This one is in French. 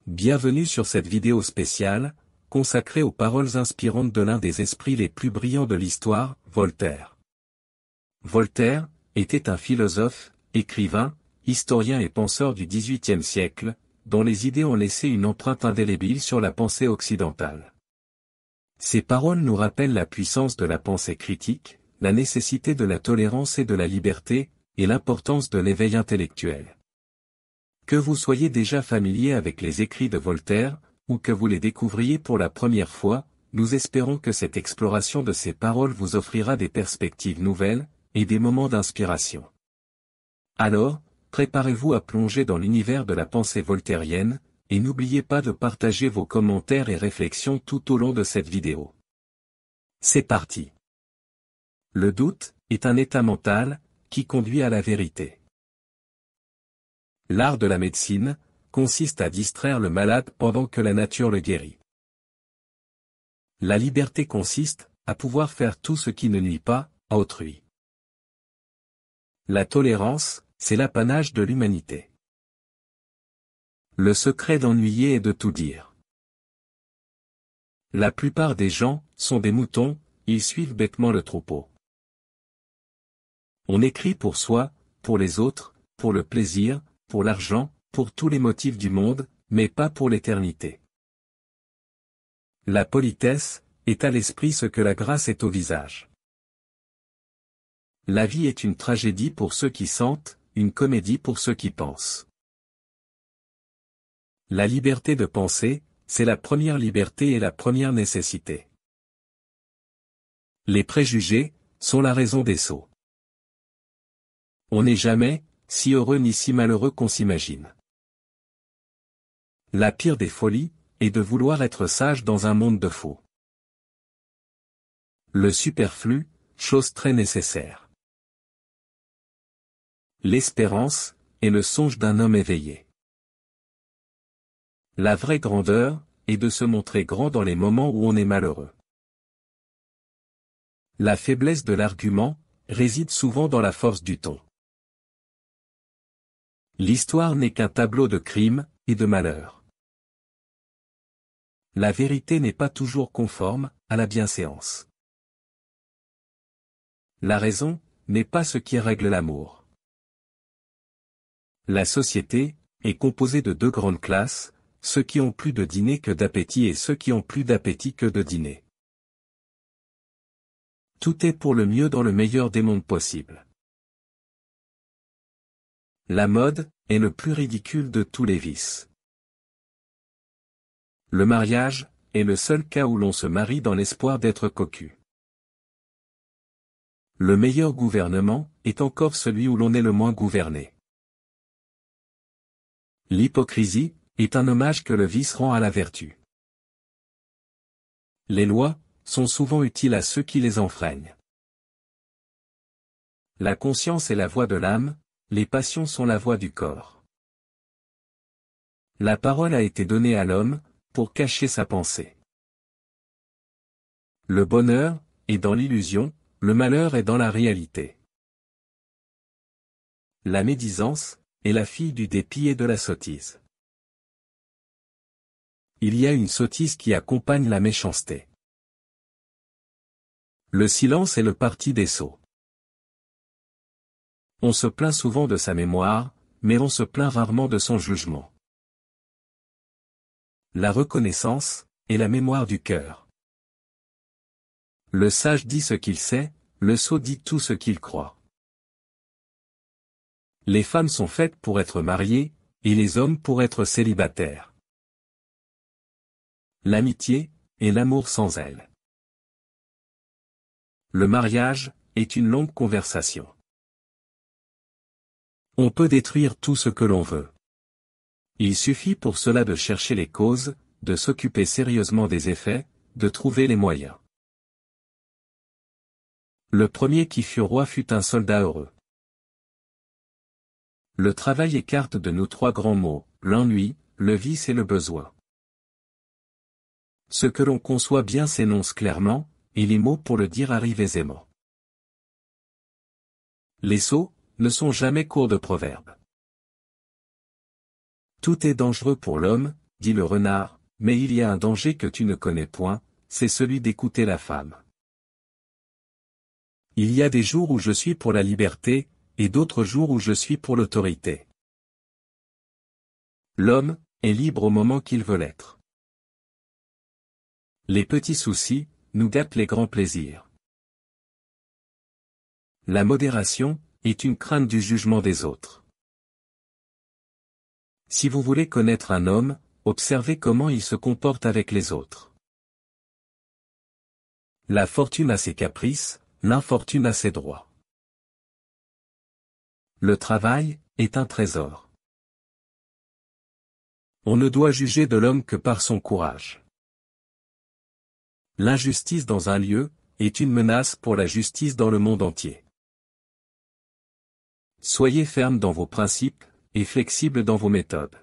Bienvenue sur cette vidéo spéciale, consacrée aux paroles inspirantes de l'un des esprits les plus brillants de l'histoire, Voltaire. Voltaire était un philosophe, écrivain, historien et penseur du XVIIIe siècle, dont les idées ont laissé une empreinte indélébile sur la pensée occidentale. Ses paroles nous rappellent la puissance de la pensée critique, la nécessité de la tolérance et de la liberté, et l'importance de l'éveil intellectuel. Que vous soyez déjà familier avec les écrits de Voltaire, ou que vous les découvriez pour la première fois, nous espérons que cette exploration de ses paroles vous offrira des perspectives nouvelles, et des moments d'inspiration. Alors, préparez-vous à plonger dans l'univers de la pensée voltairienne, et n'oubliez pas de partager vos commentaires et réflexions tout au long de cette vidéo. C'est parti. Le doute est un état mental, qui conduit à la vérité. L'art de la médecine consiste à distraire le malade pendant que la nature le guérit. La liberté consiste à pouvoir faire tout ce qui ne nuit pas à autrui. La tolérance, c'est l'apanage de l'humanité. Le secret d'ennuyer est de tout dire. La plupart des gens sont des moutons, ils suivent bêtement le troupeau. On écrit pour soi, pour les autres, pour le plaisir, pour l'argent, pour tous les motifs du monde, mais pas pour l'éternité. La politesse est à l'esprit ce que la grâce est au visage. La vie est une tragédie pour ceux qui sentent, une comédie pour ceux qui pensent. La liberté de penser, c'est la première liberté et la première nécessité. Les préjugés sont la raison des sots. On n'est jamais si heureux ni si malheureux qu'on s'imagine. La pire des folies est de vouloir être sage dans un monde de faux. Le superflu, chose très nécessaire. L'espérance est le songe d'un homme éveillé. La vraie grandeur est de se montrer grand dans les moments où on est malheureux. La faiblesse de l'argument réside souvent dans la force du ton. L'histoire n'est qu'un tableau de crimes et de malheurs. La vérité n'est pas toujours conforme à la bienséance. La raison n'est pas ce qui règle l'amour. La société est composée de deux grandes classes, ceux qui ont plus de dîner que d'appétit et ceux qui ont plus d'appétit que de dîner. Tout est pour le mieux dans le meilleur des mondes possibles. La mode est le plus ridicule de tous les vices. Le mariage est le seul cas où l'on se marie dans l'espoir d'être cocu. Le meilleur gouvernement est encore celui où l'on est le moins gouverné. L'hypocrisie est un hommage que le vice rend à la vertu. Les lois sont souvent utiles à ceux qui les enfreignent. La conscience est la voix de l'âme, les passions sont la voix du corps. La parole a été donnée à l'homme, pour cacher sa pensée. Le bonheur est dans l'illusion, le malheur est dans la réalité. La médisance est la fille du dépit et de la sottise. Il y a une sottise qui accompagne la méchanceté. Le silence est le parti des sots. On se plaint souvent de sa mémoire, mais on se plaint rarement de son jugement. La reconnaissance est la mémoire du cœur. Le sage dit ce qu'il sait, le sot dit tout ce qu'il croit. Les femmes sont faites pour être mariées, et les hommes pour être célibataires. L'amitié est l'amour sans elle. Le mariage est une longue conversation. On peut détruire tout ce que l'on veut. Il suffit pour cela de chercher les causes, de s'occuper sérieusement des effets, de trouver les moyens. Le premier qui fut roi fut un soldat heureux. Le travail écarte de nous trois grands maux, l'ennui, le vice et le besoin. Ce que l'on conçoit bien s'énonce clairement, et les mots pour le dire arrivent aisément. Les sots ne sont jamais courts de proverbes. Tout est dangereux pour l'homme, dit le renard, mais il y a un danger que tu ne connais point, c'est celui d'écouter la femme. Il y a des jours où je suis pour la liberté, et d'autres jours où je suis pour l'autorité. L'homme est libre au moment qu'il veut l'être. Les petits soucis nous gâtent les grands plaisirs. La modération est une crainte du jugement des autres. Si vous voulez connaître un homme, observez comment il se comporte avec les autres. La fortune a ses caprices, l'infortune a ses droits. Le travail est un trésor. On ne doit juger de l'homme que par son courage. L'injustice dans un lieu est une menace pour la justice dans le monde entier. Soyez ferme dans vos principes et flexible dans vos méthodes.